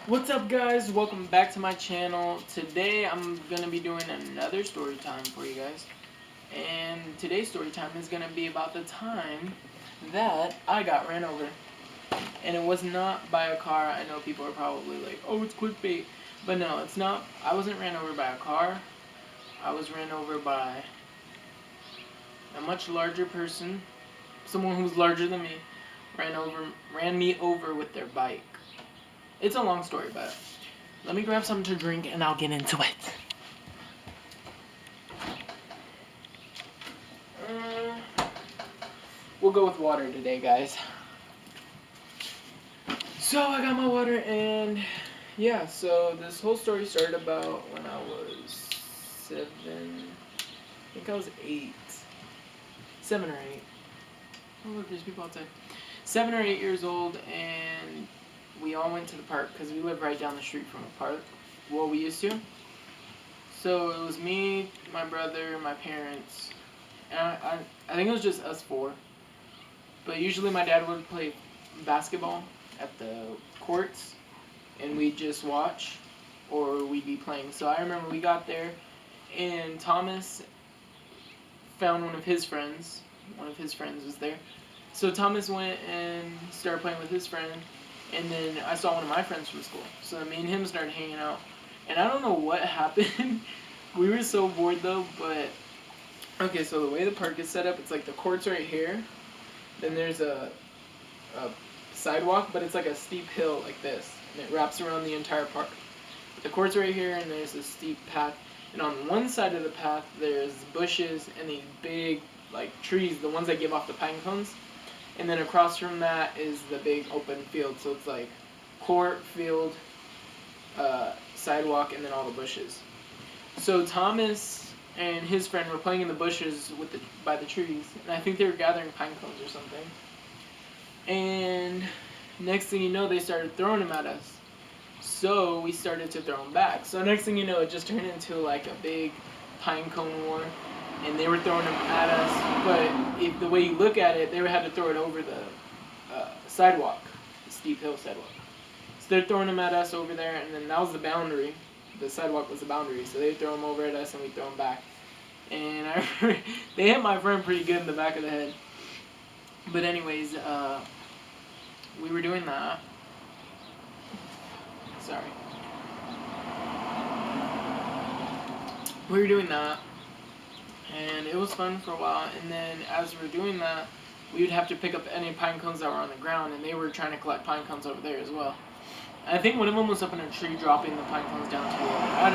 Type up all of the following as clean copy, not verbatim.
What's up, guys? Welcome back to my channel. Today I'm gonna be doing another story time for you guys, and today's story time is gonna be about the time that I got ran over, and it was not by a car. I know people are probably like, "Oh, it's clickbait," but no, it's not. I wasn't ran over by a car. I was ran over by a much larger person, someone who's larger than me, ran me over with their bike. It's a long story, but let me grab something to drink and I'll get into it. We'll go with water today, guys. So I got my water, and yeah, so this whole story started about when I was 7, I think I was 8. 7 or 8. Oh look, there's people outside. 7 or 8 years old, and we all went to the park because we live right down the street from a park. Well, we used to. So it was me, my brother, my parents, and I think it was just us 4. But usually my dad would play basketball at the courts, and we'd just watch, or we'd be playing. So I remember we got there, and Thomas found one of his friends. One of his friends was there. So Thomas went and started playing with his friend, and then I saw one of my friends from school. So me and him started hanging out, and I don't know what happened. We were so bored though, but okay, so the way the park is set up, it's like the court's right here, then there's a sidewalk, but it's like a steep hill like this, and it wraps around the entire park. The court's right here, and there's a steep path, and on one side of the path there's bushes and these big like trees, the ones that give off the pine cones, and then across from that is the big open field. So it's like court, field, sidewalk, and then all the bushes. So Thomas and his friend were playing in the bushes by the trees, and I think they were gathering pine cones or something. And next thing you know, they started throwing them at us. So we started to throw them back. So next thing you know, it just turned into like a big pine cone war, and they were throwing them at us. But if the way you look at it, they had to throw it over the sidewalk, the steep hill sidewalk. So they're throwing them at us over there, and then that was the boundary. The sidewalk was the boundary, so they throw them over at us, and we throw them back. And I remember they hit my friend pretty good in the back of the head. But anyways, we were doing that. Sorry. We were doing that, and it was fun for a while. And then as we were doing that, we would have to pick up any pine cones that were on the ground, and they were trying to collect pine cones over there as well. I think one of them was up in a tree dropping the pine cones down to the water. I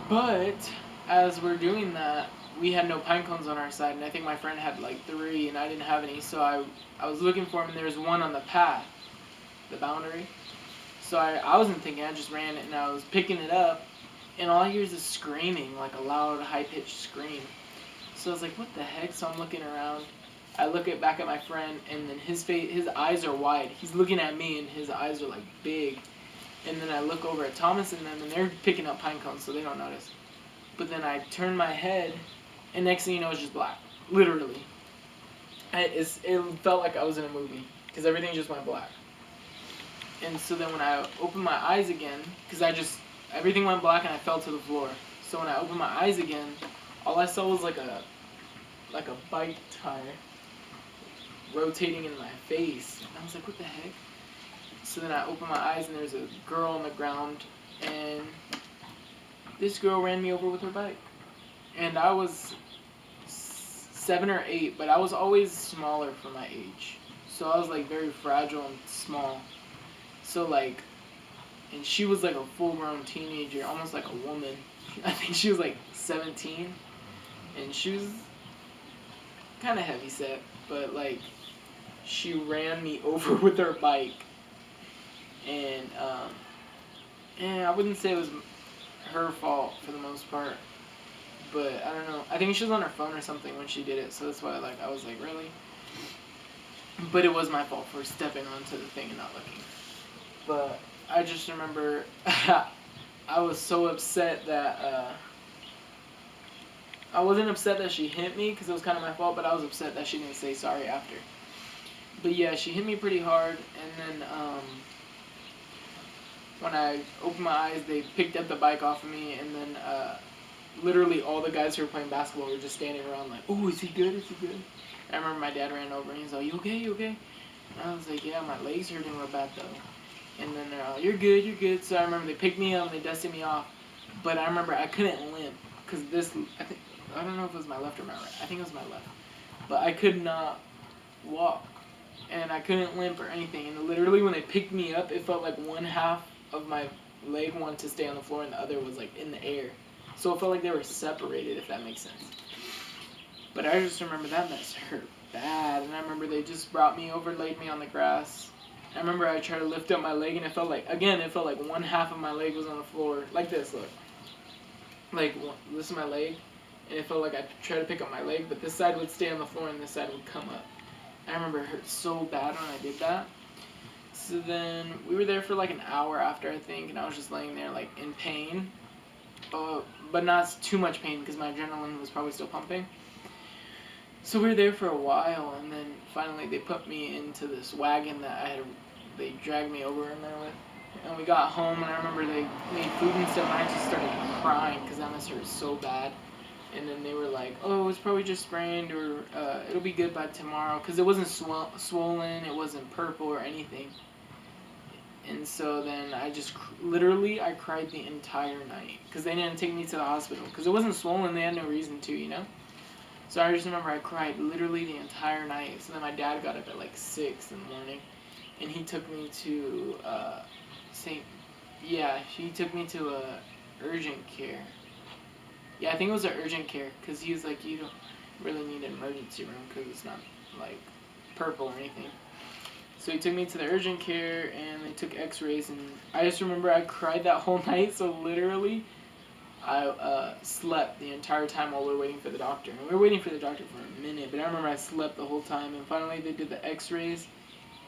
don't know. But as we're doing that, we had no pine cones on our side, and I think my friend had like 3, and I didn't have any. So I was looking for him, and there was one on the path, the boundary. So I wasn't thinking, I just ran it, and I was picking it up, and all I hear is this screaming, like a loud, high-pitched scream. So I was like, what the heck? So I'm looking around. I look back at my friend, and then his eyes are wide. He's looking at me, and his eyes are like big. And then I look over at Thomas and them, and they're picking up pine cones, so they don't notice. But then I turn my head, and next thing you know, it's just black. Literally. It felt like I was in a movie, because everything just went black. And so then when I opened my eyes again, because everything went black and I fell to the floor. So when I opened my eyes again, all I saw was like a bike tire rotating in my face. And I was like, what the heck? So then I opened my eyes, and there's a girl on the ground, and this girl ran me over with her bike. And I was 7 or 8, but I was always smaller for my age. So I was like very fragile and small. So like, and she was like a full-grown teenager, almost like a woman. I think she was like 17, and she was kind of heavy set, but like, she ran me over with her bike. And I wouldn't say it was her fault for the most part, but I don't know. I think she was on her phone or something when she did it, so that's why I was like, really? But it was my fault for stepping onto the thing and not looking. But I just remember I was so upset that I wasn't upset that she hit me because it was kind of my fault, but I was upset that she didn't say sorry after. But yeah, she hit me pretty hard, and then when I opened my eyes, they picked up the bike off of me, and then literally all the guys who were playing basketball were just standing around like, "Oh, is he good? Is he good?" And I remember my dad ran over and he's like, "You okay? You okay?" And I was like, "Yeah, my leg's hurting real bad though." And then they're like, "You're good, you're good." So I remember they picked me up and they dusted me off, but I remember I couldn't limp because I don't know if it was my left or my right. I think it was my left, but I could not walk and I couldn't limp or anything. And literally when they picked me up, it felt like one half of my leg wanted to stay on the floor and the other was like in the air. So it felt like they were separated, if that makes sense. But I just remember that mess hurt bad. And I remember they just brought me over, laid me on the grass. I remember I tried to lift up my leg and it felt like one half of my leg was on the floor. Like this, look. Like, this is my leg. And it felt like I tried to pick up my leg, but this side would stay on the floor and this side would come up. I remember it hurt so bad when I did that. So then we were there for like an hour after, I think, and I was just laying there like in pain. But not too much pain because my adrenaline was probably still pumping. So we were there for a while, and then finally they put me into this wagon that they dragged me over in there with. And we got home, and I remember they made food and stuff, and I just started crying because that must hurt so bad. And then they were like, "Oh, it's probably just sprained, or it'll be good by tomorrow," because it wasn't swollen, it wasn't purple or anything. And so then I just literally I cried the entire night because they didn't take me to the hospital because it wasn't swollen. They had no reason to, you know. So I just remember I cried literally the entire night. So then my dad got up at like 6 in the morning, and he took me to he took me to urgent care. Yeah, I think it was an urgent care because he was like, "You don't really need an emergency room because it's not like purple or anything." So he took me to the urgent care and they took x-rays, and I just remember I cried that whole night. So literally I slept the entire time while we were waiting for the doctor. And we were waiting for the doctor for a minute, but I remember I slept the whole time. And finally they did the x-rays,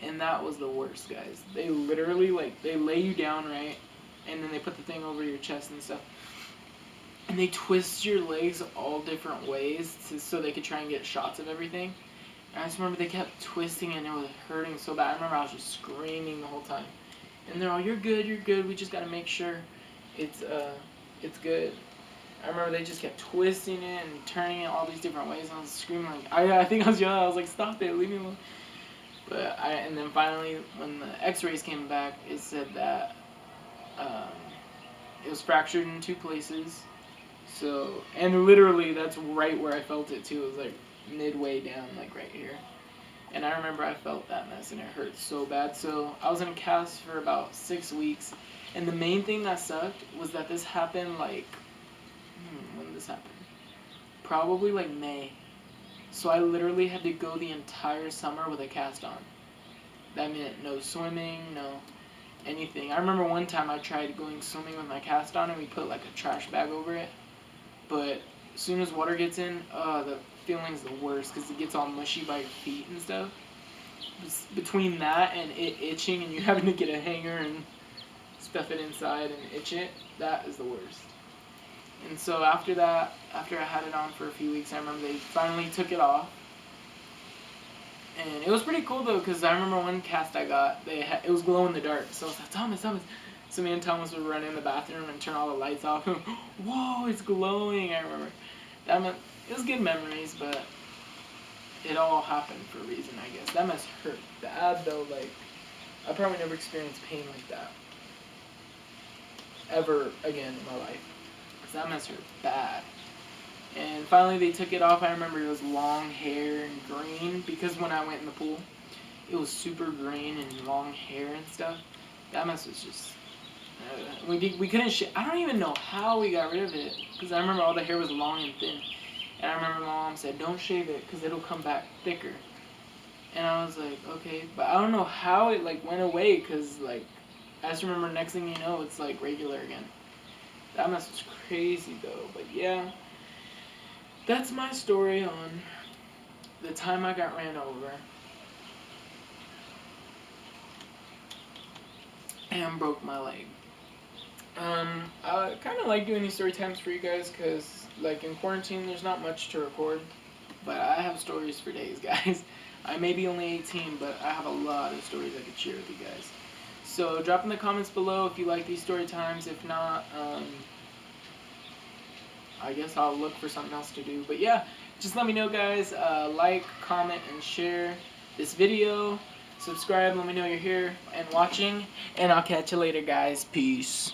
and that was the worst, guys. They literally, like, they lay you down, right? And then they put the thing over your chest and stuff. And they twist your legs all different ways so they could try and get shots of everything. And I just remember they kept twisting and it was hurting so bad. I remember I was just screaming the whole time. And they're all, "You're good, you're good. We just gotta make sure it's good." I remember they just kept twisting it and turning it all these different ways. And I was screaming like, I think I was yelling. I was like, "Stop it, leave me alone." And then finally, when the X-rays came back, it said that it was fractured in 2 places. So, and literally, that's right where I felt it too. It was like midway down, like right here. And I remember I felt that mess and it hurt so bad. So I was in a cast for about 6 weeks. And the main thing that sucked was that this happened like, when did this happen? Probably like May. So I literally had to go the entire summer with a cast on. That meant no swimming, no anything. I remember one time I tried going swimming with my cast on and we put like a trash bag over it. But as soon as water gets in, the feeling's the worst because it gets all mushy by your feet and stuff. Between that and it itching and you having to get a hanger and stuff it inside and itch it, that is the worst. And so after that, after I had it on for a few weeks, I remember they finally took it off. And it was pretty cool though, because I remember one cast I got, it was glow in the dark. So I was like, "Thomas, Thomas." So me and Thomas would run in the bathroom and turn all the lights off. Whoa, it's glowing! I remember. It was good memories, but it all happened for a reason, I guess. That must hurt bad though. Like, I probably never experienced pain like that ever again in my life. Because that must hurt bad. And finally they took it off. I remember it was long hair and green because when I went in the pool, it was super green and long hair and stuff. That mess was just... we couldn't I don't even know how we got rid of it because I remember all the hair was long and thin. And I remember my mom said, "Don't shave it because it'll come back thicker." And I was like, "Okay." But I don't know how it like went away because like I just remember next thing you know it's like regular again. That mess was crazy though. But yeah, that's my story on the time I got ran over and broke my leg. I kind of like doing these story times for you guys because, like, in quarantine, there's not much to record, but I have stories for days, guys. I may be only 18, but I have a lot of stories I could share with you guys. So drop in the comments below if you like these story times. If not, I guess I'll look for something else to do. But yeah, just let me know, guys. Like, comment, and share this video. Subscribe, let me know you're here and watching. And I'll catch you later, guys. Peace.